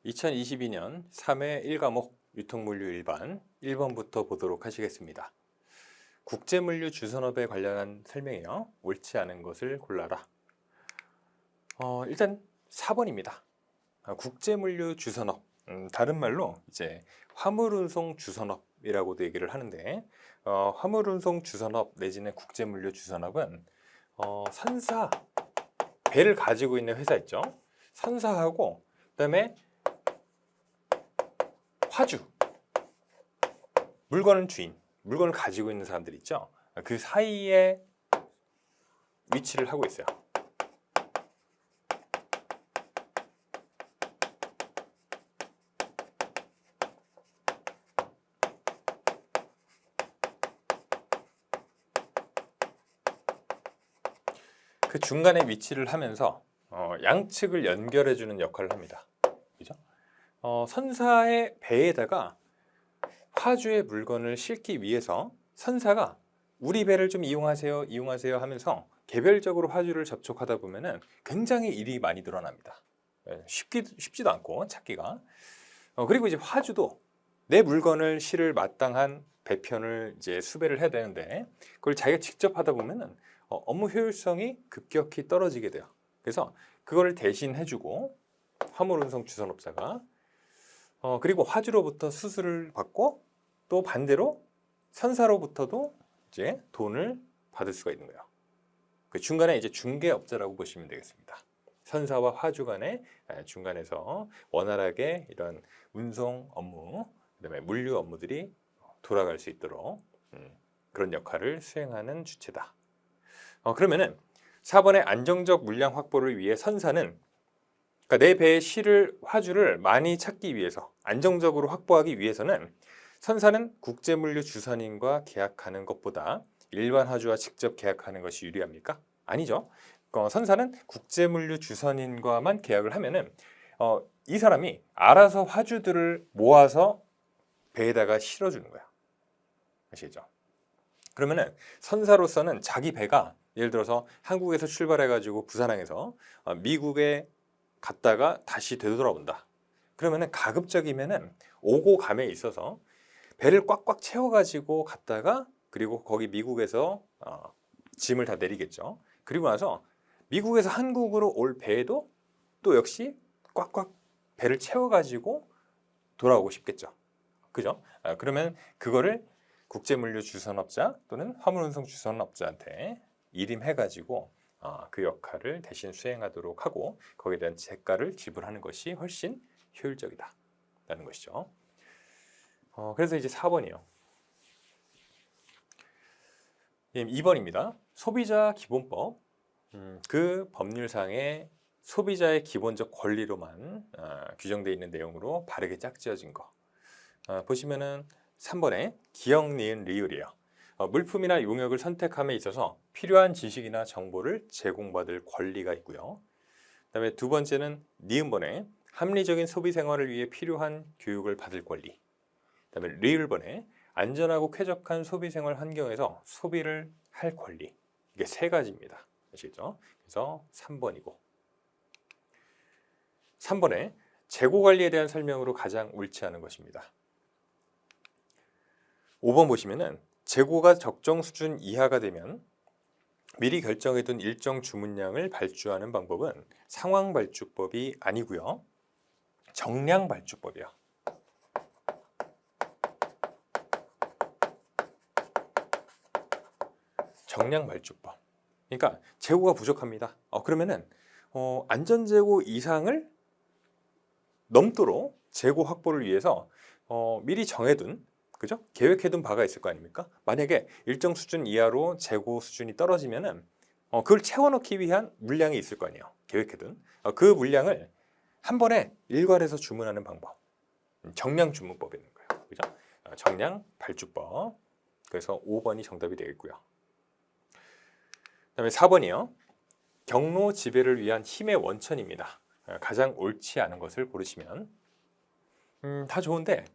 2022년 3회 1과목 유통물류 일반 1번부터 보도록 하시겠습니다. 국제물류 주선업에 관련한 설명이요. 옳지 않은 것을 골라라. 일단 4번입니다. 국제물류 주선업, 다른 말로 이제 화물운송 주선업이라고도 얘기를 하는데, 화물운송 주선업 내지는 국제물류 주선업은 선사, 배를 가지고 있는 회사 있죠. 선사하고 그다음에 화주, 물건은 주인, 물건을 가지고 있는 사람들 있죠. 그 사이에 위치를 하고 있어요. 그 중간에 위치를 하면서 양측을 연결해주는 역할을 합니다. 그죠? 선사의 배에다가 화주의 물건을 싣기 위해서 선사가 우리 배를 좀 이용하세요, 이용하세요 하면서 개별적으로 화주를 접촉하다 보면은 굉장히 일이 많이 늘어납니다. 쉽지도 않고 찾기가. 그리고 이제 화주도 내 물건을 실을 마땅한 배편을 이제 수배를 해야 되는데 그걸 자기가 직접 하다 보면은 업무 효율성이 급격히 떨어지게 돼요. 그래서 그거를 대신 해주고 화물운송 주선업자가 그리고 화주로부터 수수료를 받고 또 반대로 선사로부터도 이제 돈을 받을 수가 있는 거예요. 그 중간에 이제 중개업자라고 보시면 되겠습니다. 선사와 화주 간의 중간에서 원활하게 이런 운송 업무, 그다음에 물류 업무들이 돌아갈 수 있도록 그런 역할을 수행하는 주체다. 그러면은 4번의 안정적 물량 확보를 위해 선사는 그러니까 내 배의 실을 화주를 많이 찾기 위해서 안정적으로 확보하기 위해서는 선사는 국제물류 주선인과 계약하는 것보다 일반 화주와 직접 계약하는 것이 유리합니까? 아니죠. 선사는 국제물류 주선인과만 계약을 하면은 이 사람이 알아서 화주들을 모아서 배에다가 실어주는 거야. 아시겠죠? 그러면은 선사로서는 자기 배가 예를 들어서 한국에서 출발해가지고 부산항에서 미국에 갔다가 다시 되돌아온다. 그러면은 가급적이면은 오고 감에 있어서 배를 꽉꽉 채워가지고 갔다가 그리고 거기 미국에서 짐을 다 내리겠죠. 그리고 나서 미국에서 한국으로 올 배에도 또 역시 꽉꽉 배를 채워가지고 돌아오고 싶겠죠. 그죠? 그러면 그거를 국제물류 주선업자 또는 화물운송 주선업자한테 일임해가지고 그 역할을 대신 수행하도록 하고 거기에 대한 대가를 지불하는 것이 훨씬 효율적이다 라는 것이죠. 그래서 이제 4번이요. 2번입니다. 소비자 기본법. 그 법률상의 소비자의 기본적 권리로만 규정되어 있는 내용으로 바르게 짝지어진 거. 보시면은 3번에 기역, 니은, 리을이에요. 물품이나 용역을 선택함에 있어서 필요한 지식이나 정보를 제공받을 권리가 있고요. 그다음에 두 번째는 니은번에 합리적인 소비 생활을 위해 필요한 교육을 받을 권리. 그다음에 리을번에 안전하고 쾌적한 소비 생활 환경에서 소비를 할 권리. 이게 세 가지입니다. 아시겠죠? 그래서 3번이고 3번에 재고 관리에 대한 설명으로 가장 옳지 않은 것입니다. 5번 보시면은 재고가 적정 수준 이하가 되면 미리 결정해둔 일정 주문량을 발주하는 방법은 상황발주법이 아니고요. 정량발주법이요. 정량발주법. 그러니까 재고가 부족합니다. 그러면은 안전재고 이상을 넘도록 재고 확보를 위해서 미리 정해둔 그죠? 계획해둔 바가 있을 거 아닙니까? 만약에 일정 수준 이하로 재고 수준이 떨어지면은 그걸 채워넣기 위한 물량이 있을 거 아니에요. 계획해둔 그 물량을 한 번에 일괄해서 주문하는 방법. 정량 주문법이 있는 거예요. 그죠? 정량 발주법. 그래서 5번이 정답이 되겠고요. 그다음에 4번이요. 경로 지배를 위한 힘의 원천입니다. 가장 옳지 않은 것을 고르시면 다 좋은데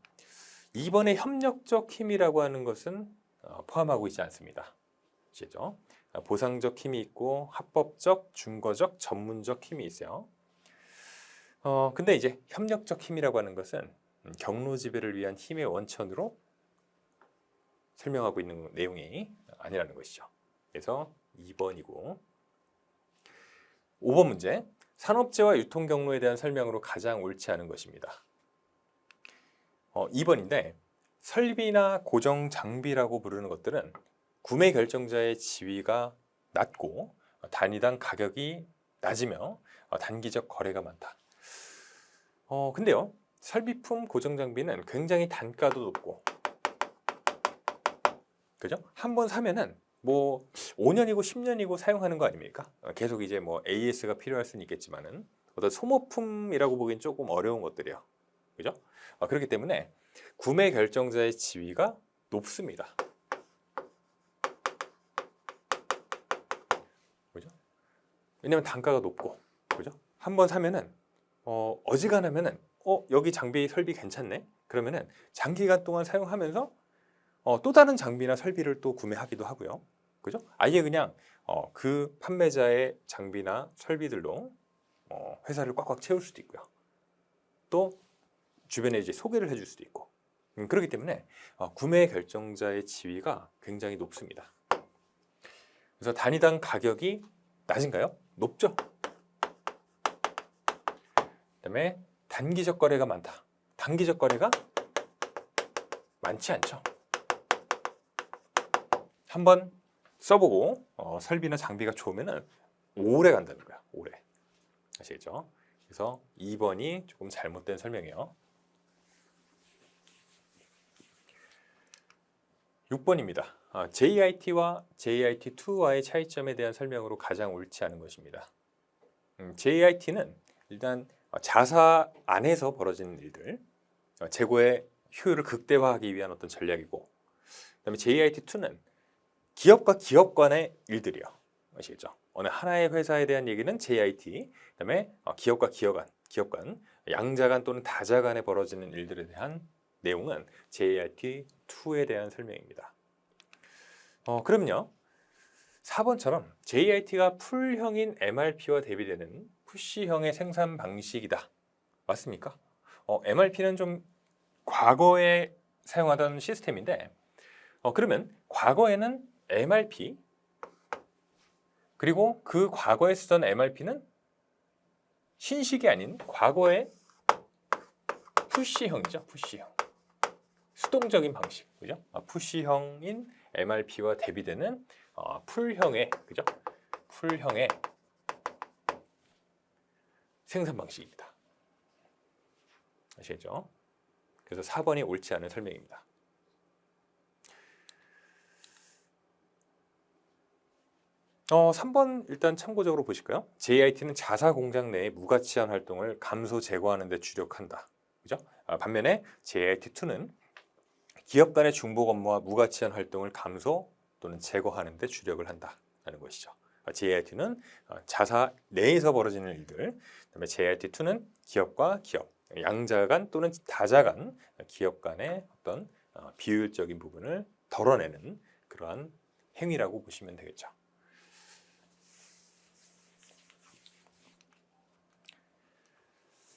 2번의 협력적 힘이라고 하는 것은 포함하고 있지 않습니다. 아시죠? 보상적 힘이 있고 합법적, 준거적, 전문적 힘이 있어요. 근데 이제 협력적 힘이라고 하는 것은 경로 지배를 위한 힘의 원천으로 설명하고 있는 내용이 아니라는 것이죠. 그래서 2번이고 5번 문제. 산업재와 유통 경로에 대한 설명으로 가장 옳지 않은 것입니다. 2번인데 설비나 고정 장비라고 부르는 것들은 구매 결정자의 지위가 낮고 단위당 가격이 낮으며 단기적 거래가 많다. 근데요, 설비품 고정 장비는 굉장히 단가도 높고, 그죠? 한번 사면은 뭐 5년이고 10년이고 사용하는 거 아닙니까? 계속 이제 뭐 AS가 필요할 수는 있겠지만은 어떤 소모품이라고 보기엔 조금 어려운 것들이에요. 그죠? 그렇기 때문에 구매 결정자의 지위가 높습니다. 그죠? 왜냐면 단가가 높고, 그죠? 한번 사면은 어지간하면은 여기 장비 설비 괜찮네. 그러면은 장기간 동안 사용하면서 또 다른 장비나 설비를 또 구매하기도 하고요. 그죠? 아예 그냥 그 판매자의 장비나 설비들로 회사를 꽉꽉 채울 수도 있고요. 또 주변에 이제 소개를 해줄 수도 있고. 그렇기 때문에 구매 결정자의 지위가 굉장히 높습니다. 그래서 단위당 가격이 낮은가요? 높죠. 그다음에 단기적 거래가 많다. 단기적 거래가 많지 않죠. 한번 써보고 설비나 장비가 좋으면 오래 간다는 거야. 오래. 아시겠죠? 그래서 2번이 조금 잘못된 설명이에요. 6번입니다. JIT와 JIT2와의 차이점에 대한 설명으로 가장 옳지 않은 것입니다. JIT는 일단 자사 안에서 벌어지는 일들, 재고의 효율을 극대화하기 위한 어떤 전략이고, 그다음에 JIT2는 기업과 기업 간의 일들이요. 아시겠죠? 어느 하나의 회사에 대한 얘기는 JIT, 그다음에 기업과 기업 간, 양자 간 또는 다자 간에 벌어지는 일들에 대한 내용은 JIT2에 대한 설명입니다. 그럼요. 4번처럼 JIT가 풀형인 MRP와 대비되는 푸시형의 생산 방식이다. 맞습니까? MRP는 좀 과거에 사용하던 시스템인데, 그러면 과거에는 MRP 그리고 그 과거에 쓰던 MRP는 신식이 아닌 과거의 푸시형이죠. 푸시형. 수동적인 방식, 그죠? 푸시형인 MRP와 대비되는 풀형의, 그죠? 풀형의 생산 방식입니다. 아시겠죠? 그래서 4번이 옳지 않은 설명입니다. 3번 일단 참고적으로 보실까요? JIT는 자사 공장 내의 무가치한 활동을 감소 제거하는 데 주력한다. 그죠? 반면에 JIT2는 기업 간의 중복 업무와 무가치한 활동을 감소 또는 제거하는 데 주력을 한다는 것이죠. JIT는 자사 내에서 벌어지는 일들, 그다음에 JIT2는 기업과 기업, 양자 간 또는 다자 간 기업 간의 어떤 비효율적인 부분을 덜어내는 그러한 행위라고 보시면 되겠죠.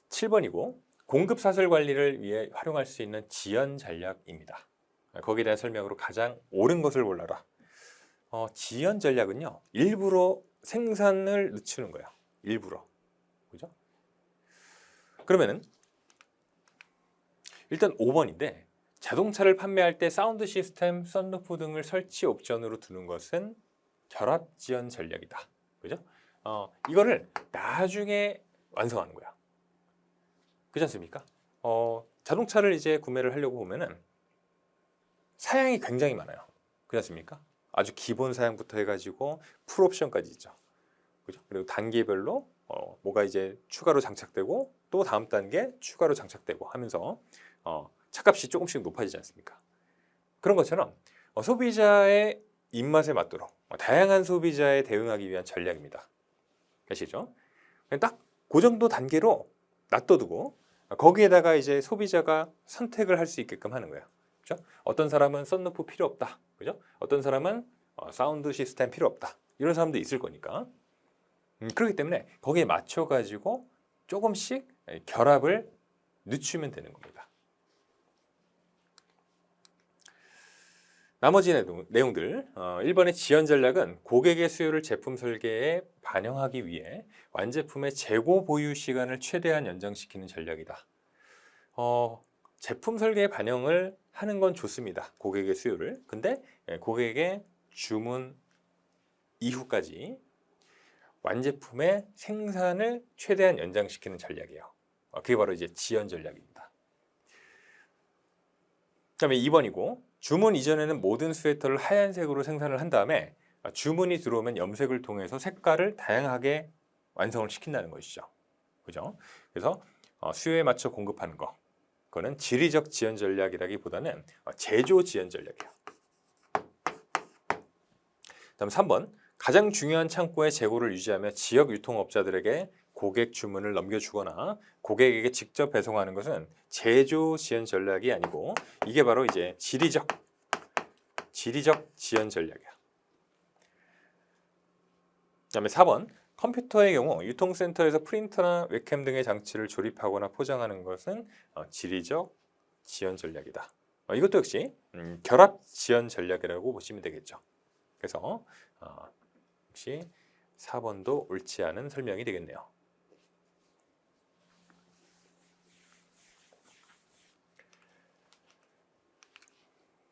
7번이고 공급 사슬 관리를 위해 활용할 수 있는 지연 전략입니다. 거기에 대한 설명으로 가장 옳은 것을 골라라. 지연 전략은요, 일부러 생산을 늦추는 거예요. 일부러. 그죠? 그러면은 일단 5번인데 자동차를 판매할 때 사운드 시스템, 썬루프 등을 설치 옵션으로 두는 것은 결합 지연 전략이다. 그죠? 이거를 나중에 완성하는 거야. 그렇지 않습니까? 자동차를 이제 구매를 하려고 보면은 사양이 굉장히 많아요. 그렇지 않습니까? 아주 기본 사양부터 해가지고 풀 옵션까지 있죠. 그죠? 그리고 단계별로 뭐가 이제 추가로 장착되고 또 다음 단계 추가로 장착되고 하면서 차값이 조금씩 높아지지 않습니까? 그런 것처럼 소비자의 입맛에 맞도록 다양한 소비자에 대응하기 위한 전략입니다. 아시죠? 딱 그 정도 단계로 놔둬두고 거기에다가 이제 소비자가 선택을 할 수 있게끔 하는 거예요. 그렇죠? 어떤 사람은 썬루프 필요 없다. 그죠? 어떤 사람은 사운드 시스템 필요 없다. 이런 사람도 있을 거니까. 그렇기 때문에 거기에 맞춰 가지고 조금씩 결합을 늦추면 되는 겁니다. 나머지 내용들 1번의 지연 전략은 고객의 수요를 제품 설계에 반영하기 위해 완제품의 재고 보유 시간을 최대한 연장시키는 전략이다. 제품 설계에 반영을 하는 건 좋습니다. 고객의 수요를. 근데 고객의 주문 이후까지 완제품의 생산을 최대한 연장시키는 전략이에요. 그게 바로 이제 지연 전략입니다. 그다음에 2번이고 주문 이전에는 모든 스웨터를 하얀색으로 생산을 한 다음에 주문이 들어오면 염색을 통해서 색깔을 다양하게 완성을 시킨다는 것이죠. 그죠? 그래서 수요에 맞춰 공급하는 거. 그거는 지리적 지연 전략이라기보다는 제조 지연 전략이에요. 다음 3번. 가장 중요한 창고의 재고를 유지하며 지역 유통업자들에게 고객 주문을 넘겨주거나 고객에게 직접 배송하는 것은 제조 지연 전략이 아니고 이게 바로 이제 지리적 지연 전략이야. 그다음에 4번. 컴퓨터의 경우 유통센터에서 프린터나 웹캠 등의 장치를 조립하거나 포장하는 것은 지리적 지연 전략이다. 이것도 역시 결합 지연 전략이라고 보시면 되겠죠. 그래서 역시 4번도 옳지 않은 설명이 되겠네요.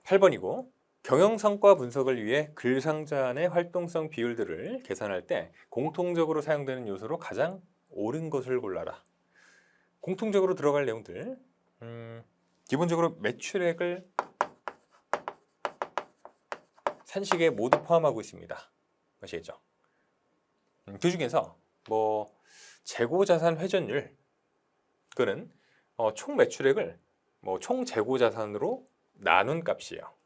8번이고 경영성과 분석을 위해 글 상자 안의 활동성 비율들을 계산할 때 공통적으로 사용되는 요소로 가장 옳은 것을 골라라. 공통적으로 들어갈 내용들 기본적으로 매출액을 산식에 모두 포함하고 있습니다. 아시겠죠? 그 중에서 뭐 재고자산 회전율 그거는 총 매출액을 총 재고자산으로 나눈 값이에요.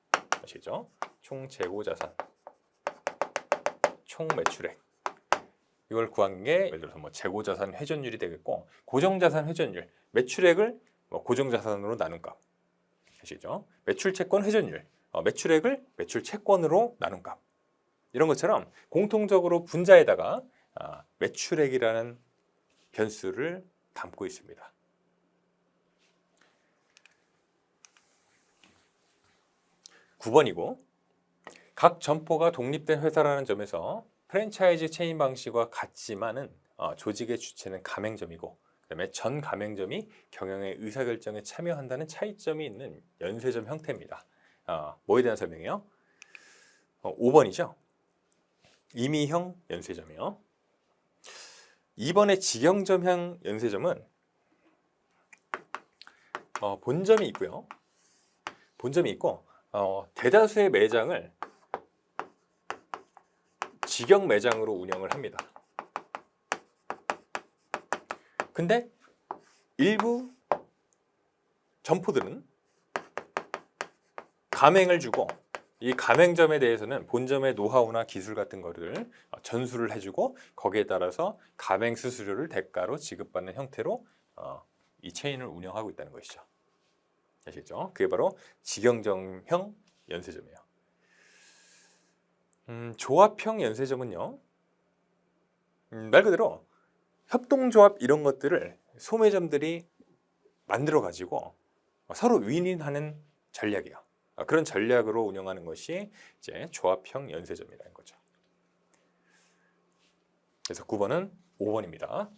아시죠? 총 재고자산, 총 매출액. 이걸 구한 게 예를 들어서 재고자산 회전율이 되겠고 고정자산 회전율, 매출액을 고정자산으로 나눈 값. 아시죠? 매출채권 회전율, 매출액을 매출채권으로 나눈 값. 이런 것처럼 공통적으로 분자에다가 매출액이라는 변수를 담고 있습니다. 9번이고 각 점포가 독립된 회사라는 점에서 프랜차이즈 체인 방식과 같지만은 조직의 주체는 가맹점이고 그다음에 전 가맹점이 경영의 의사결정에 참여한다는 차이점이 있는 연쇄점 형태입니다. 뭐에 대한 설명이요? 5번이죠. 임의형 연쇄점이요. 2번의 직영점형 연쇄점은 본점이 있고요. 본점이 있고 대다수의 매장을 직영 매장으로 운영을 합니다. 근데 일부 점포들은 가맹을 주고 이 가맹점에 대해서는 본점의 노하우나 기술 같은 거를 전수를 해주고 거기에 따라서 가맹 수수료를 대가로 지급받는 형태로 이 체인을 운영하고 있다는 것이죠. 아시겠죠? 그게 바로 직영점형 연쇄점이에요. 조합형 연쇄점은요. 말 그대로 협동조합 이런 것들을 소매점들이 만들어 가지고 서로 윈윈하는 전략이에요. 그런 전략으로 운영하는 것이 이제 조합형 연쇄점이라는 거죠. 그래서 9번은 5번입니다.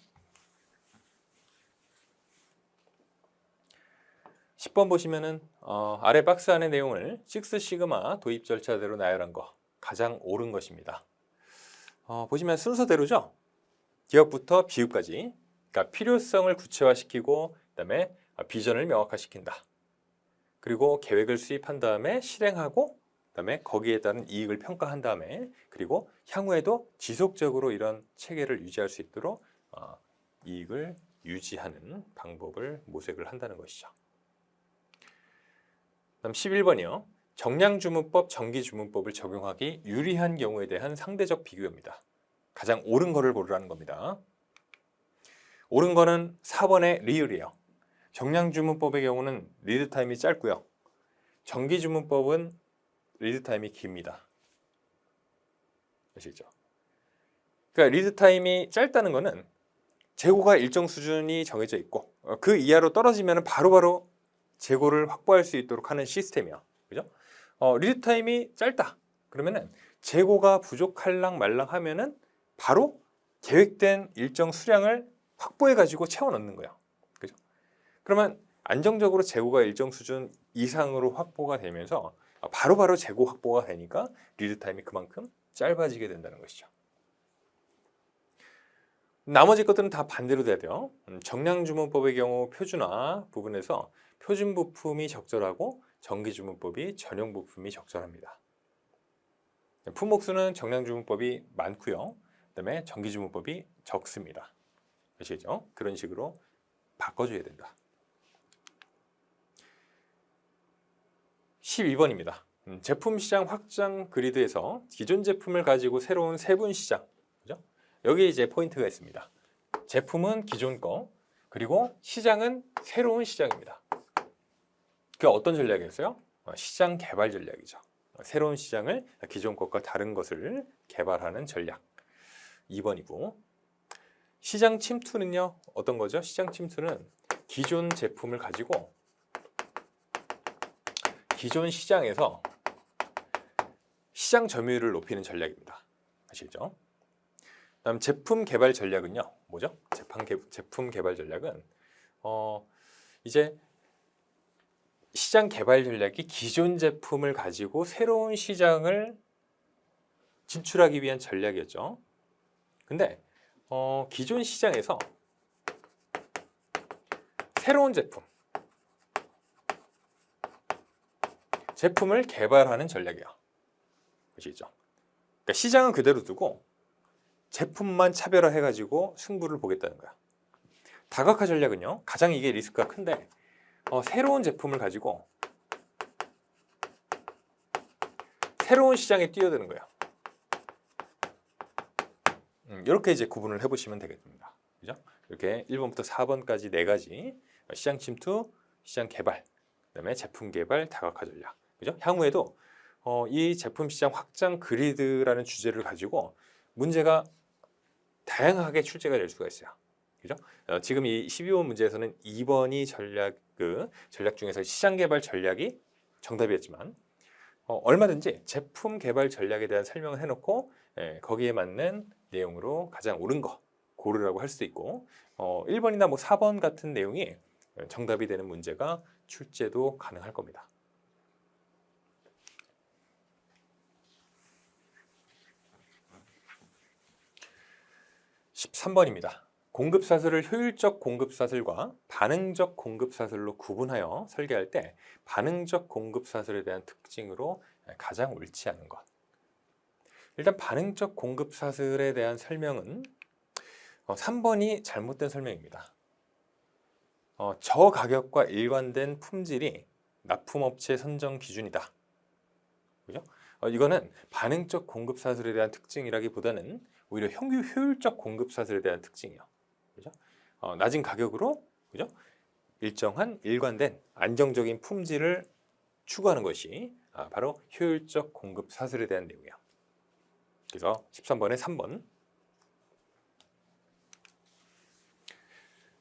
10번 보시면은 아래 박스 안의 내용을 6시그마 도입 절차대로 나열한 거 가장 옳은 것입니다. 보시면 순서대로죠. 기업부터 비읍까지 그러니까 필요성을 구체화시키고 그다음에 비전을 명확화시킨다. 그리고 계획을 수립한 다음에 실행하고 그다음에 거기에 따른 이익을 평가한 다음에 그리고 향후에도 지속적으로 이런 체계를 유지할 수 있도록 이익을 유지하는 방법을 모색을 한다는 것이죠. 다음 11번이요. 정량주문법, 정기주문법을 적용하기 유리한 경우에 대한 상대적 비교입니다. 가장 옳은 거를 고르라는 겁니다. 옳은 거는 4번의 리을이에요. 정량주문법의 경우는 리드타임이 짧고요. 정기주문법은 리드타임이 깁니다. 아시죠? 그러니까 리드타임이 짧다는 거는 재고가 일정 수준이 정해져 있고 그 이하로 떨어지면 바로바로 재고를 확보할 수 있도록 하는 시스템이야. 그죠? 리드 타임이 짧다. 그러면은 재고가 부족할랑 말랑 하면은 바로 계획된 일정 수량을 확보해 가지고 채워 넣는 거야. 그죠? 그러면 안정적으로 재고가 일정 수준 이상으로 확보가 되면서 바로바로 재고 확보가 되니까 리드 타임이 그만큼 짧아지게 된다는 것이죠. 나머지 것들은 다 반대로 돼야 돼요. 정량주문법의 경우 표준화 부분에서 표준 부품이 적절하고 정기주문법이 전용 부품이 적절합니다. 품목수는 정량주문법이 많고요. 그다음에 정기주문법이 적습니다. 아시겠죠? 그런 식으로 바꿔줘야 된다. 12번입니다. 제품 시장 확장 그리드에서 기존 제품을 가지고 새로운 세분 시장, 그죠? 여기 이제 포인트가 있습니다. 제품은 기존 거, 그리고 시장은 새로운 시장입니다. 그게 어떤 전략이었어요? 시장 개발 전략이죠. 새로운 시장을 기존 것과 다른 것을 개발하는 전략. 2번이고, 시장 침투는요, 어떤 거죠? 시장 침투는 기존 제품을 가지고 기존 시장에서 시장 점유율을 높이는 전략입니다. 아시겠죠? 다음 제품 개발 전략은요, 뭐죠? 제품 개발 전략은 이제 시장 개발 전략이 기존 제품을 가지고 새로운 시장을 진출하기 위한 전략이었죠. 근데 기존 시장에서 새로운 제품을 개발하는 전략이야. 아시겠죠? 그러니까 시장은 그대로 두고 제품만 차별화해가지고 승부를 보겠다는 거야. 다각화 전략은요, 가장 이게 리스크가 큰데 새로운 제품을 가지고 새로운 시장에 뛰어드는 거야. 이렇게 이제 구분을 해보시면 되겠습니다. 그죠? 이렇게 1번부터 4번까지 4가지 시장 침투, 시장 개발, 그다음에 제품 개발, 다각화 전략. 그죠? 향후에도 이 제품 시장 확장 그리드라는 주제를 가지고 문제가 다양하게 출제가 될 수가 있어요. 그죠? 지금 이 12번 문제에서는 2번이 전략 중에서 시장 개발 전략이 정답이었지만 얼마든지 제품 개발 전략에 대한 설명을 해놓고 거기에 맞는 내용으로 가장 옳은 거 고르라고 할 수도 있고 1번이나 뭐 4번 같은 내용이 정답이 되는 문제가 출제도 가능할 겁니다. 13번입니다. 공급사슬을 효율적 공급사슬과 반응적 공급사슬로 구분하여 설계할 때 반응적 공급사슬에 대한 특징으로 가장 옳지 않은 것. 일단 반응적 공급사슬에 대한 설명은 3번이 잘못된 설명입니다. 저가격과 일관된 품질이 납품업체 선정 기준이다. 그죠? 이거는 반응적 공급사슬에 대한 특징이라기보다는 오히려 효율적 공급사슬에 대한 특징이요. 그죠? 낮은 가격으로, 그죠? 일정한 일관된 안정적인 품질을 추구하는 것이 바로 효율적 공급사슬에 대한 내용이에요. 그래서 13번에 3번.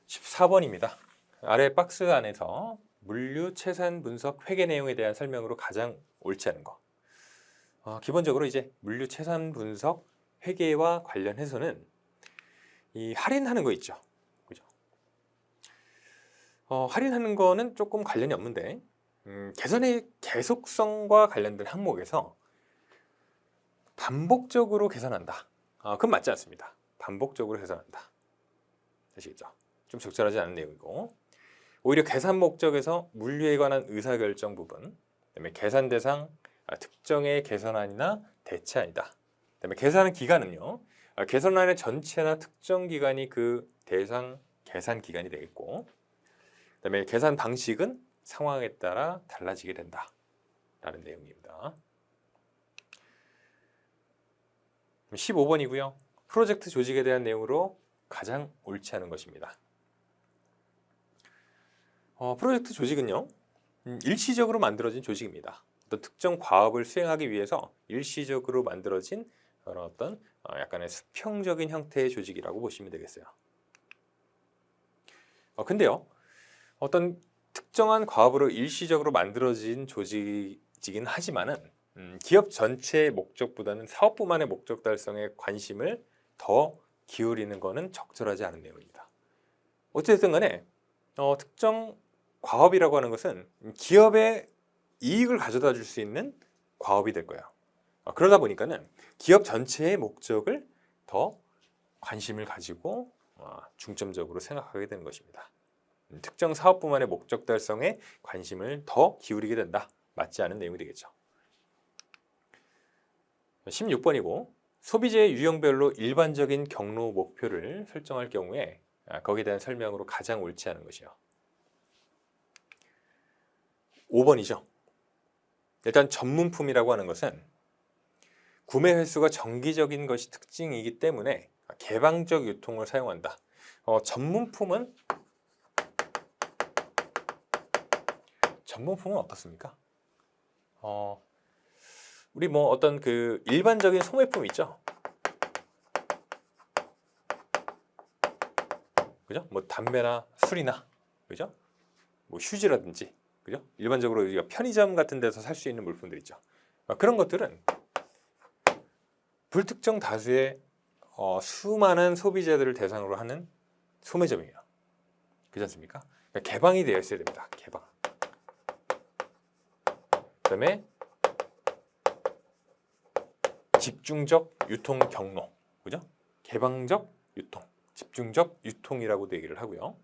14번입니다. 아래 박스 안에서 물류 채산 분석 회계 내용에 대한 설명으로 가장 옳지 않은 거. 기본적으로 이제 물류 채산 분석 회계와 관련해서는 이 할인하는 거 있죠. 그죠? 할인하는 거는 조금 관련이 없는데 계산의 계속성과 관련된 항목에서 반복적으로 계산한다. 그건 맞지 않습니다. 반복적으로 계산한다. 아시겠죠? 좀 적절하지 않은 내용이고 오히려 계산 목적에서 물류에 관한 의사결정 부분, 그다음에 계산 대상, 특정의 계산안이나 대체안이다. 그다음에 계산 기간은요. 계산안의 전체나 특정 기간이 그 대상 계산 기간이 되겠고 그다음에 계산 방식은 상황에 따라 달라지게 된다. 라는 내용입니다. 15번이고요. 프로젝트 조직에 대한 내용으로 가장 옳지 않은 것입니다. 프로젝트 조직은요. 일시적으로 만들어진 조직입니다. 어떤 특정 과업을 수행하기 위해서 일시적으로 만들어진 그런 어떤 약간의 수평적인 형태의 조직이라고 보시면 되겠어요. 근데요, 어떤 특정한 과업으로 일시적으로 만들어진 조직이긴 하지만은 기업 전체의 목적보다는 사업부만의 목적 달성에 관심을 더 기울이는 것은 적절하지 않은 내용입니다. 어쨌든 간에 특정 과업이라고 하는 것은 기업의 이익을 가져다 줄 수 있는 과업이 될 거예요. 그러다 보니까는 기업 전체의 목적을 더 관심을 가지고 중점적으로 생각하게 되는 것입니다. 특정 사업부만의 목적 달성에 관심을 더 기울이게 된다. 맞지 않은 내용이 되겠죠. 16번이고 소비재의 유형별로 일반적인 경로 목표를 설정할 경우에 거기에 대한 설명으로 가장 옳지 않은 것이요. 5번이죠. 일단 전문품이라고 하는 것은 구매 횟수가 정기적인 것이 특징이기 때문에 개방적 유통을 사용한다. 전문품은 어떻습니까? 우리 뭐 어떤 그 일반적인 소매품 있죠? 그죠? 뭐 담배나 술이나, 그죠? 뭐 휴지라든지, 그죠? 일반적으로 우리가 편의점 같은 데서 살 수 있는 물품들 있죠. 그런 것들은 불특정 다수의 수많은 소비자들을 대상으로 하는 소매점이에요. 그렇지 않습니까? 그러니까 개방이 되어 있어야 됩니다. 개방. 그다음에 집중적 유통 경로, 그죠? 개방적 유통, 집중적 유통이라고도 얘기를 하고요.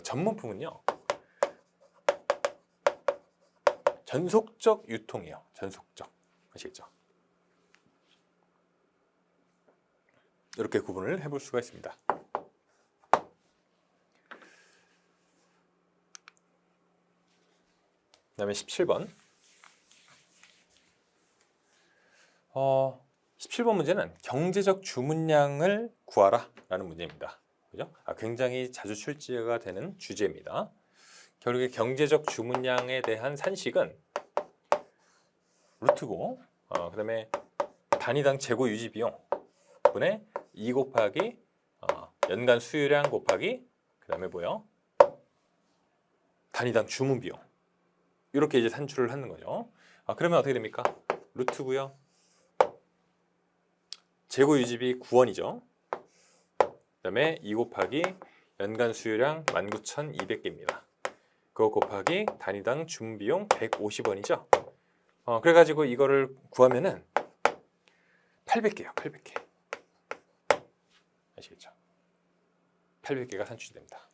전문품은요, 전속적 유통이에요. 전속적. 아시겠죠? 이렇게 구분을 해볼 수가 있습니다. 그다음에 17번. 17번 문제는 경제적 주문량을 구하라 라는 문제입니다. 그죠? 굉장히 자주 출제가 되는 주제입니다. 결국에 경제적 주문량에 대한 산식은 루트고, 그 다음에 단위당 재고 유지 비용 분의 2 곱하기 연간 수요량 곱하기 그 다음에 뭐요? 단위당 주문 비용. 이렇게 이제 산출을 하는 거죠. 그러면 어떻게 됩니까? 루트고요. 재고 유지비 9원이죠. 그 다음에 2 곱하기 연간 수요량 19,200개입니다. 그거 곱하기 단위당 주문 비용 150원이죠. 그래가지고 이거를 구하면은 800개요. 800개. 아시겠죠? 800개가 산출이 됩니다.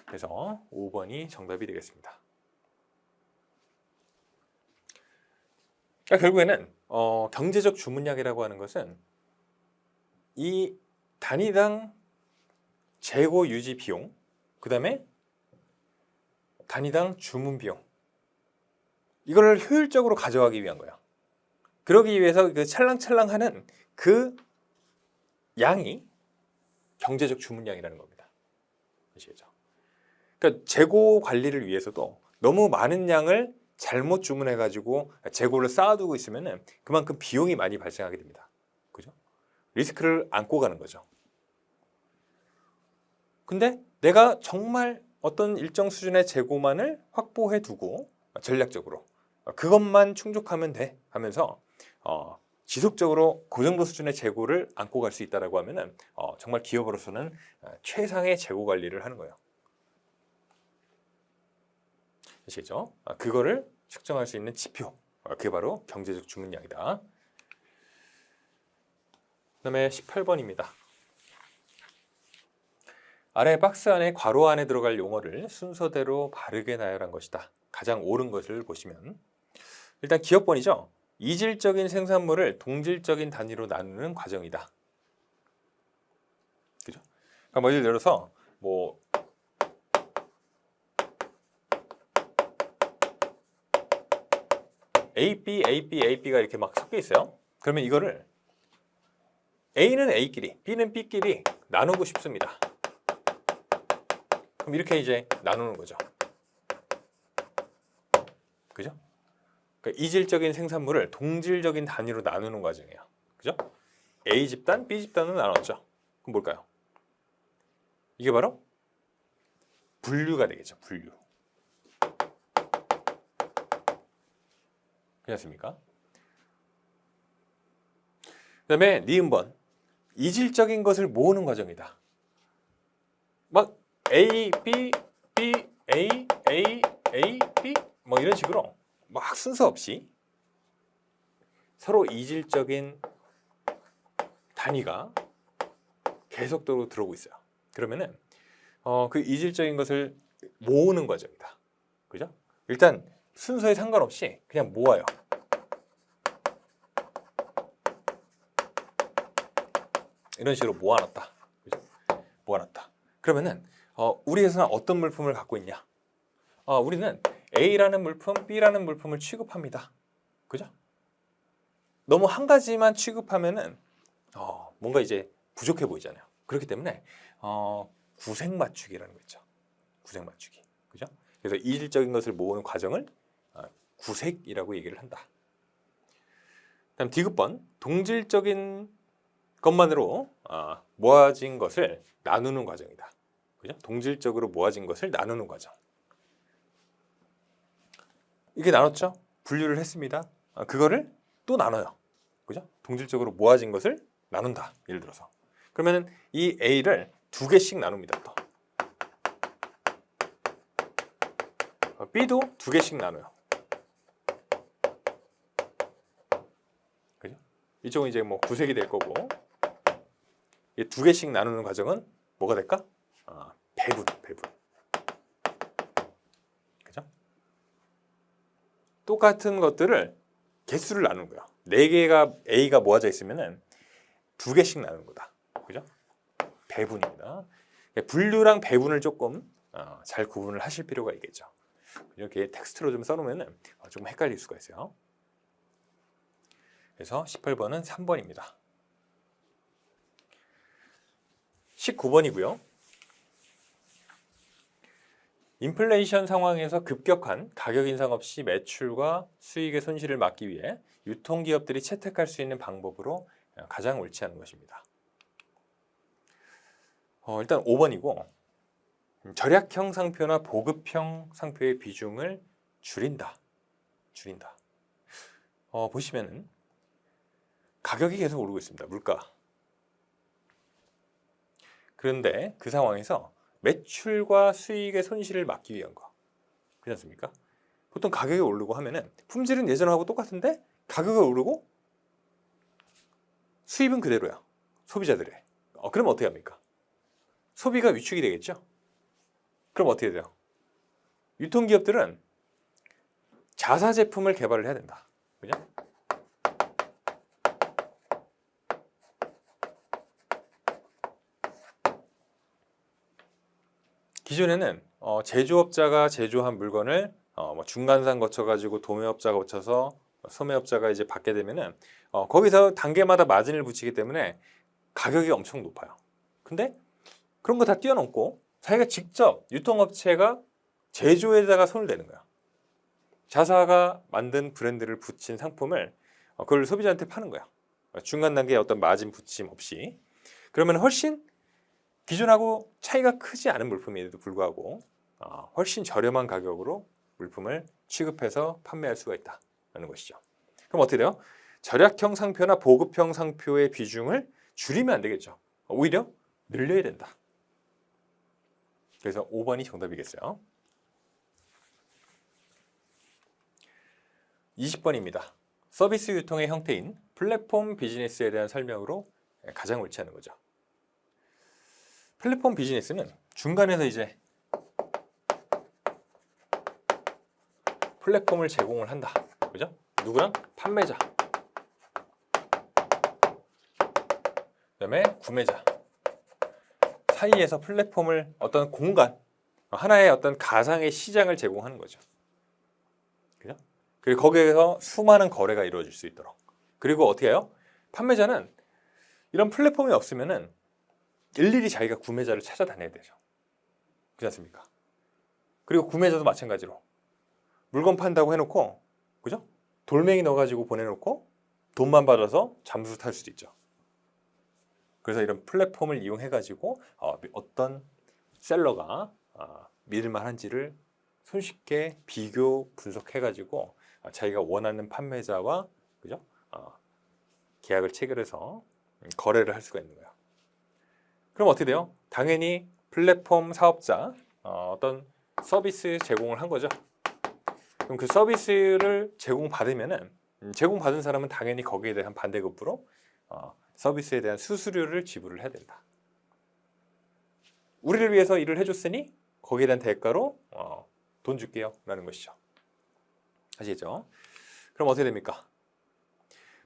그래서 5번이 정답이 되겠습니다. 그러니까 결국에는 경제적 주문량이라고 하는 것은 이 단위당 재고 유지 비용, 그 다음에 단위당 주문 비용, 이거를 효율적으로 가져가기 위한 거예요. 그러기 위해서 그 찰랑찰랑하는 그 양이 경제적 주문량이라는 겁니다. 아시겠죠? 그러니까 재고 관리를 위해서도 너무 많은 양을 잘못 주문해가지고 재고를 쌓아두고 있으면은 그만큼 비용이 많이 발생하게 됩니다. 그죠? 리스크를 안고 가는 거죠. 근데 내가 정말 어떤 일정 수준의 재고만을 확보해 두고 전략적으로 그것만 충족하면 돼 하면서 지속적으로 그 정도 수준의 재고를 안고 갈 수 있다라고 하면은 정말 기업으로서는 최상의 재고 관리를 하는 거예요. 아시겠죠? 그거를 측정할 수 있는 지표, 그게 바로 경제적 주문량이다. 그 다음에 18번입니다. 아래 박스 안에 괄호 안에 들어갈 용어를 순서대로 바르게 나열한 것이다. 가장 옳은 것을 보시면 일단 기업번이죠. 이질적인 생산물을 동질적인 단위로 나누는 과정이다. 그죠? 그러니까 뭐 예를 들어서 뭐 A, B, A, B, A, B가 이렇게 막 섞여 있어요. 그러면 이거를 A는 A끼리, B는 B끼리 나누고 싶습니다. 그럼 이렇게 이제 나누는 거죠. 그죠? 그러니까 이질적인 생산물을 동질적인 단위로 나누는 과정이에요. 그죠? A 집단, B 집단으로 나눴죠. 그럼 뭘까요? 이게 바로 분류가 되겠죠. 분류. 그렇습니까? 그 다음에 니은번. 이질적인 것을 모으는 과정이다. 막 A, B, B, A, A, A, B 뭐 이런 식으로 막 순서 없이 서로 이질적인 단위가 계속적으로 들어오고 있어요. 그러면은 그 이질적인 것을 모으는 과정이다. 그죠? 일단 순서에 상관없이 그냥 모아요. 이런 식으로 모아놨다. 그죠? 모아놨다. 그러면은 우리 회사는 어떤 물품을 갖고 있냐? 우리는 A라는 물품, B라는 물품을 취급합니다. 그죠? 너무 한 가지만 취급하면은 뭔가 이제 부족해 보이잖아요. 그렇기 때문에 구색 맞추기라는 거 있죠. 구색 맞추기. 그죠? 그래서 이질적인 것을 모으는 과정을 구색이라고 얘기를 한다. 다음 디귿번. 동질적인 것만으로 모아진 것을 나누는 과정이다. 그죠? 동질적으로 모아진 것을 나누는 과정. 이게 나눴죠? 분류를 했습니다. 그거를 또 나눠요. 그죠? 동질적으로 모아진 것을 나눈다. 예를 들어서. 그러면은 이 A를 두 개씩 나눕니다. 또. B도 두 개씩 나눠요. 그죠? 이쪽은 이제 뭐 구색이 될 거고, 이 두 개씩 나누는 과정은 뭐가 될까? 배분. 그죠? 똑같은 것들을 개수를 나누는 거야. 4개가 A가 모아져 있으면은 두 개씩 나누는 거다. 그죠? 배분입니다. 분류랑 배분을 조금 잘 구분을 하실 필요가 있겠죠. 이렇게 텍스트로 좀 써놓으면 조금 헷갈릴 수가 있어요. 그래서 18번은 3번입니다. 19번이고요. 인플레이션 상황에서 급격한 가격 인상 없이 매출과 수익의 손실을 막기 위해 유통기업들이 채택할 수 있는 방법으로 가장 옳지 않은 것입니다. 일단 5번이고, 절약형 상표나 보급형 상표의 비중을 줄인다. 보시면은 가격이 계속 오르고 있습니다. 물가. 그런데 그 상황에서 매출과 수익의 손실을 막기 위한 거. 그렇지 않습니까? 보통 가격이 오르고 하면은 품질은 예전하고 똑같은데 가격이 오르고 수입은 그대로야. 소비자들의. 그럼 어떻게 합니까? 소비가 위축이 되겠죠? 그럼 어떻게 돼요? 유통기업들은 자사 제품을 개발을 해야 된다. 그죠? 기존에는 제조업자가 제조한 물건을 뭐 중간산 거쳐가지고 도매업자가 거쳐서 소매업자가 이제 받게 되면은 거기서 단계마다 마진을 붙이기 때문에 가격이 엄청 높아요. 근데 그런 거 다 뛰어넘고 자기가 직접 유통업체가 제조에다가 손을 대는 거야. 자사가 만든 브랜드를 붙인 상품을 그걸 소비자한테 파는 거야. 중간 단계에 어떤 마진 붙임 없이. 그러면 훨씬 기존하고 차이가 크지 않은 물품에도 불구하고 훨씬 저렴한 가격으로 물품을 취급해서 판매할 수가 있다는 것이죠. 그럼 어떻게 돼요? 절약형 상표나 보급형 상표의 비중을 줄이면 안 되겠죠. 오히려 늘려야 된다. 그래서 5번이 정답이겠어요. 20번입니다. 서비스 유통의 형태인 플랫폼 비즈니스에 대한 설명으로 가장 옳지 않은 거죠. 플랫폼 비즈니스는 중간에서 이제 플랫폼을 제공을 한다. 그죠? 누구랑? 판매자. 그다음에 구매자. 사이에서 플랫폼을 어떤 공간, 하나의 어떤 가상의 시장을 제공하는 거죠. 그죠? 그리고 거기에서 수많은 거래가 이루어질 수 있도록. 그리고 어떻게 해요? 판매자는 이런 플랫폼이 없으면은 일일이 자기가 구매자를 찾아다녀야 되죠. 그렇지 않습니까? 그리고 구매자도 마찬가지로 물건 판다고 해놓고, 그죠? 돌멩이 넣어가지고 보내놓고 돈만 받아서 잠수 탈 수도 있죠. 그래서 이런 플랫폼을 이용해가지고 어떤 셀러가 믿을만한지를 손쉽게 비교 분석해가지고 자기가 원하는 판매자와 그죠? 계약을 체결해서 거래를 할 수가 있는 거예요. 그럼 어떻게 돼요? 당연히 플랫폼 사업자 어떤 서비스 제공을 한 거죠. 그럼 그 서비스를 제공받으면은 제공받은 사람은 당연히 거기에 대한 반대급부로 서비스에 대한 수수료를 지불을 해야 된다. 우리를 위해서 일을 해줬으니 거기에 대한 대가로 돈 줄게요 라는 것이죠. 아시겠죠? 그럼 어떻게 됩니까?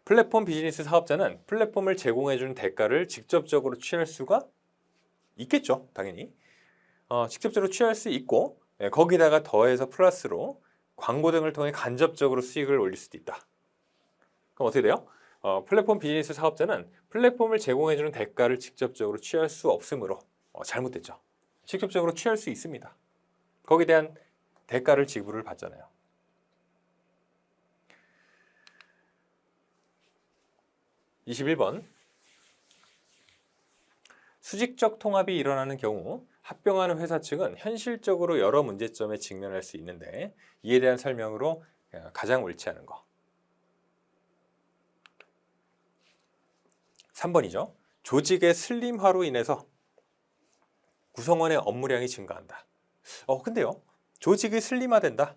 플랫폼 비즈니스 사업자는 플랫폼을 제공해주는 대가를 직접적으로 취할 수가 있겠죠. 당연히 직접적으로 취할 수 있고 거기다가 더해서 플러스로 광고 등을 통해 간접적으로 수익을 올릴 수도 있다. 그럼 어떻게 돼요? 플랫폼 비즈니스 사업자는 플랫폼을 제공해주는 대가를 직접적으로 취할 수 없으므로 잘못됐죠. 직접적으로 취할 수 있습니다. 거기에 대한 대가를 지불을 받잖아요. (21번) 수직적 통합이 일어나는 경우 합병하는 회사 측은 현실적으로 여러 문제점에 직면할 수 있는데 이에 대한 설명으로 가장 옳지 않은 거. 3번이죠. 조직의 슬림화로 인해서 구성원의 업무량이 증가한다. 근데요. 조직이 슬림화된다.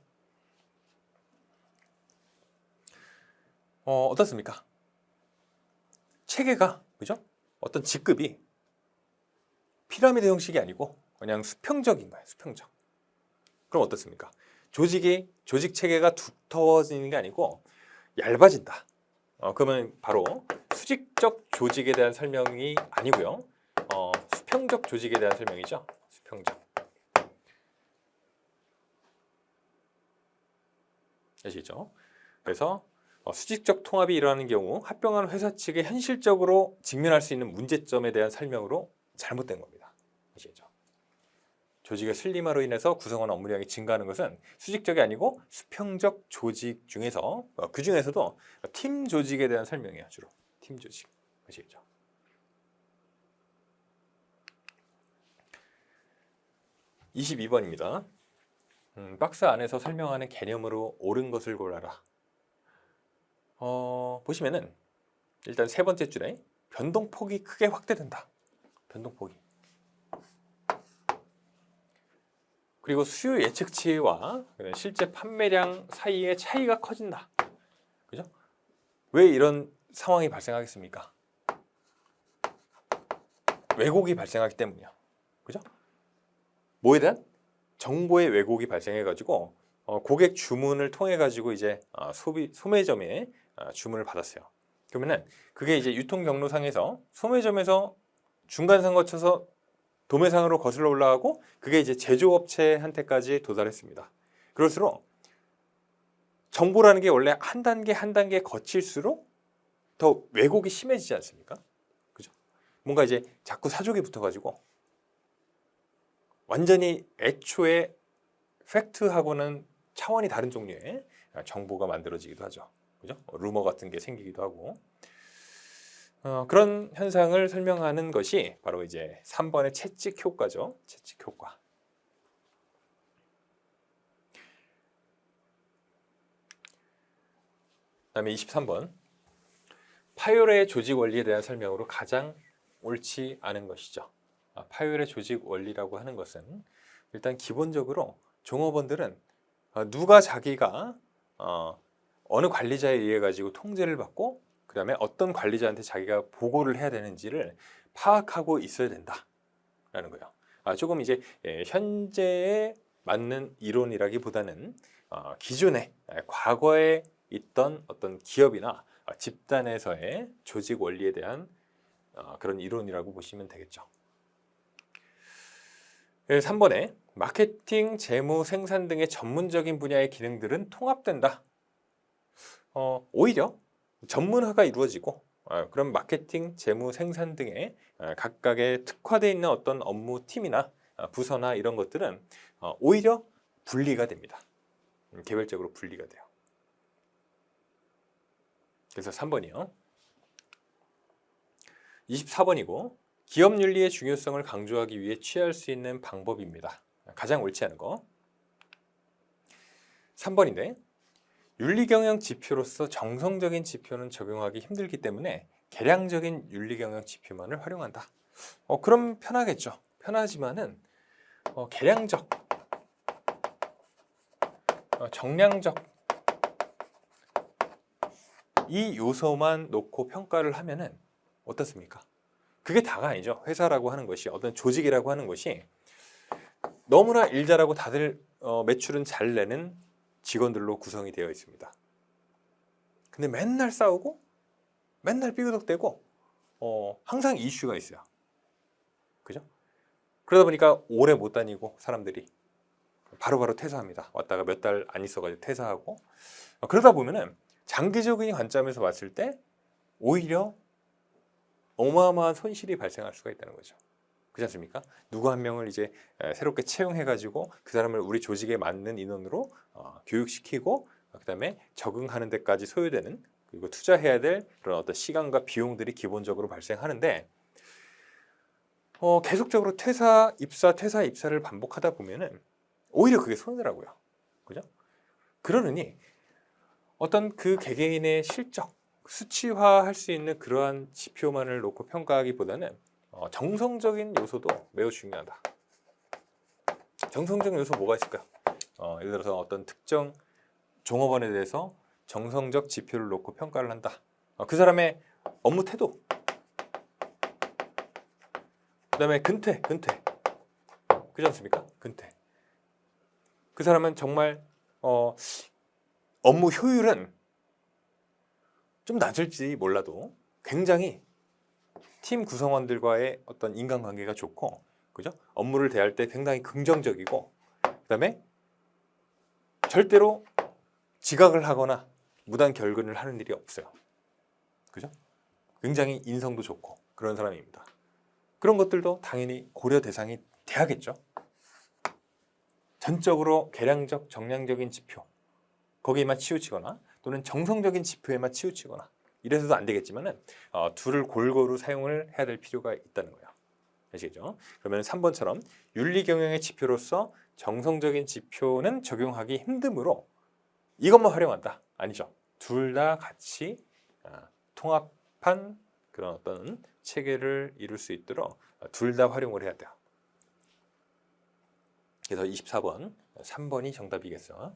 어떻습니까? 체계가 그죠? 어떤 직급이 피라미드 형식이 아니고 그냥 수평적인 거예요. 수평적. 그럼 어떻습니까? 조직 체계가 두터워지는 게 아니고 얇아진다. 그러면 바로 수직적 조직에 대한 설명이 아니고요. 수평적 조직에 대한 설명이죠. 수평적. 아시죠? 그래서 수직적 통합이 일어나는 경우 합병한 회사 측에 현실적으로 직면할 수 있는 문제점에 대한 설명으로 잘못된 겁니다. 아시죠? 조직의 슬림화로 인해서 구성원 업무량이 증가하는 것은 수직적이 아니고 수평적 조직 중에서 그 중에서도 팀 조직에 대한 설명이에요. 주로 팀 조직. 아시겠죠? (22번입니다) 박스 안에서 설명하는 개념으로 옳은 것을 골라라. 보시면은 일단 세 번째 줄에 변동폭이 크게 확대된다. 변동폭이. 그리고 수요 예측치와 실제 판매량 사이의 차이가 커진다. 그죠? 왜 이런 상황이 발생하겠습니까? 왜곡이 발생하기 때문이야. 그죠? 뭐에 대한? 정보의 왜곡이 발생해가지고 고객 주문을 통해가지고 이제 소매점에 주문을 받았어요. 그러면은 그게 이제 유통 경로상에서 소매점에서 중간선 거쳐서 도매상으로 거슬러 올라가고 그게 이제 제조업체한테까지 도달했습니다. 그럴수록 정보라는 게 원래 한 단계 한 단계 거칠수록 더 왜곡이 심해지지 않습니까? 그죠? 뭔가 이제 자꾸 사족이 붙어가지고 완전히 애초에 팩트하고는 차원이 다른 종류의 정보가 만들어지기도 하죠. 그죠? 루머 같은 게 생기기도 하고 그런 현상을 설명하는 것이 바로 이제 3번의 채찍 효과죠. 채찍 효과. 그다음에 23번. 파열의 조직 원리에 대한 설명으로 가장 옳지 않은 것이죠. 파열의 조직 원리라고 하는 것은 일단 기본적으로 종업원들은 누가 자기가 어느 관리자에 의해 가지고 통제를 받고 그 다음에 어떤 관리자한테 자기가 보고를 해야 되는지를 파악하고 있어야 된다라는 거예요. 조금 이제 현재에 맞는 이론이라기보다는 기존에 과거에 있던 어떤 기업이나 집단에서의 조직 원리에 대한 그런 이론이라고 보시면 되겠죠. 3번에 마케팅, 재무, 생산 등의 전문적인 분야의 기능들은 통합된다. 오히려 전문화가 이루어지고 그럼 마케팅, 재무, 생산 등의 각각의 특화되어 있는 어떤 업무 팀이나 부서나 이런 것들은 오히려 분리가 됩니다. 개별적으로 분리가 돼요. 그래서 3번이요. 24번이고 기업 윤리의 중요성을 강조하기 위해 취할 수 있는 방법입니다. 가장 옳지 않은 거. 3번인데 윤리경영 지표로서 정성적인 지표는 적용하기 힘들기 때문에 계량적인 윤리경영 지표만을 활용한다. 그럼 편하겠죠. 편하지만은 계량적, 정량적 이 요소만 놓고 평가를 하면은 어떻습니까? 그게 다가 아니죠. 회사라고 하는 것이, 어떤 조직이라고 하는 것이 너무나 일 잘하고 다들 매출은 잘 내는 직원들로 구성이 되어 있습니다. 근데 맨날 싸우고 맨날 삐그덕대고 항상 이슈가 있어요. 그죠? 그러다 보니까 오래 못 다니고 사람들이 바로바로 퇴사합니다. 왔다가 몇 달 안 있어가지고 퇴사하고 그러다 보면은 장기적인 관점에서 봤을 때 오히려 어마어마한 손실이 발생할 수가 있다는 거죠. 그렇지 않습니까? 누구 한 명을 이제 새롭게 채용해가지고 그 사람을 우리 조직에 맞는 인원으로 교육시키고 그다음에 적응하는 데까지 소요되는, 그리고 투자해야 될 그런 어떤 시간과 비용들이 기본적으로 발생하는데 계속적으로 퇴사, 입사를 반복하다 보면은 오히려 그게 손해라고요. 그죠? 그러느니 어떤 그 개개인의 실적, 수치화할 수 있는 그러한 지표만을 놓고 평가하기보다는 정성적인 요소도 매우 중요하다. 정성적인 요소 뭐가 있을까요? 예를 들어서 어떤 특정 종업원에 대해서 정성적 지표를 놓고 평가를 한다. 그 사람의 업무 태도, 그 다음에 근태. 그렇지 않습니까? 근태. 그 사람은 정말 업무 효율은 좀 낮을지 몰라도 굉장히 팀 구성원들과의 어떤 인간관계가 좋고, 그죠? 업무를 대할 때 굉장히 긍정적이고, 그다음에 절대로 지각을 하거나 무단 결근을 하는 일이 없어요. 그죠? 굉장히 인성도 좋고 그런 사람입니다. 그런 것들도 당연히 고려 대상이 돼야겠죠. 전적으로 계량적, 정량적인 지표 거기에만 치우치거나 또는 정성적인 지표에만 치우치거나 이래서도 안 되겠지만은 둘을 골고루 사용을 해야 될 필요가 있다는 거예요. 아시겠죠? 그러면 3번처럼 윤리경영의 지표로서 정성적인 지표는 적용하기 힘드므로 이것만 활용한다. 아니죠. 둘 다 같이 통합한 그런 어떤 체계를 이룰 수 있도록 둘 다 활용을 해야 돼요. 그래서 24번, 3번이 정답이겠어.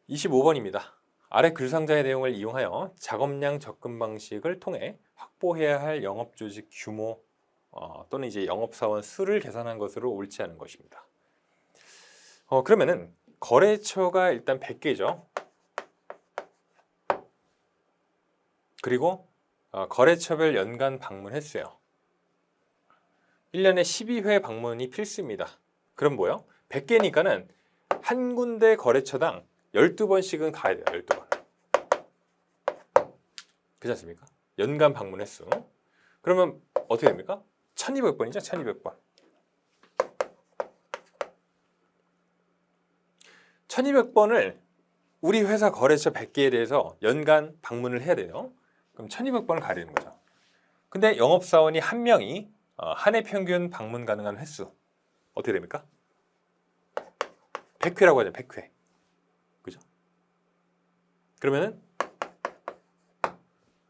25번입니다. 아래 글상자의 내용을 이용하여 작업량 접근 방식을 통해 확보해야 할 영업조직 규모 또는 이제 영업사원 수를 계산한 것으로 옳지 않은 것입니다. 그러면은 거래처가 일단 100개죠. 그리고 거래처별 연간 방문 횟수요. 1년에 12회 방문이 필수입니다. 그럼 뭐요? 100개니까는 한 군데 거래처당 12번씩은 가야 돼요. 12번. 그렇지 않습니까? 연간 방문 횟수. 그러면 어떻게 됩니까? 1200번이죠. 1200번. 1200번을 우리 회사 거래처 100개에 대해서 연간 방문을 해야 돼요. 그럼 1200번을 가야 되는 거죠. 근데 영업사원이 한 명이 한 해 평균 방문 가능한 횟수 어떻게 됩니까? 100회라고 하죠. 100회. 그죠? 그러면은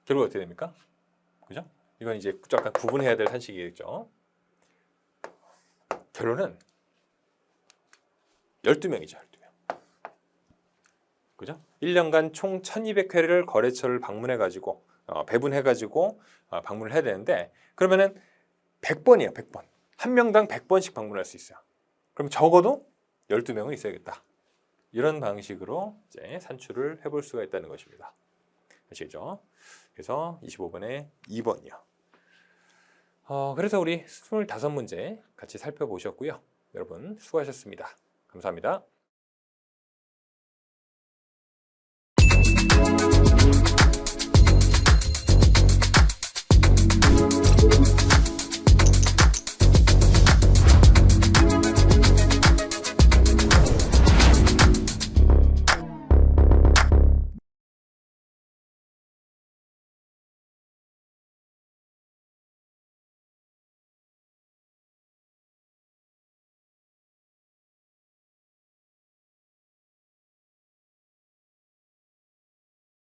결국 어떻게 됩니까? 그죠? 이건 이제 약간 구분해야 될 산식이겠죠. 결론은 12명이죠. 12명. 그죠? 1년간 총 1200회를 거래처를 방문해가지고 배분해가지고 방문을 해야 되는데 그러면은 100번이에요. 100번. 한 명당 100번씩 방문할 수 있어요. 그럼 적어도 12명은 있어야겠다. 이런 방식으로 이제 산출을 해볼 수가 있다는 것입니다. 아시겠죠? 그래서 25번에 2번이요. 그래서 우리 25문제 같이 살펴보셨고요. 여러분 수고하셨습니다. 감사합니다.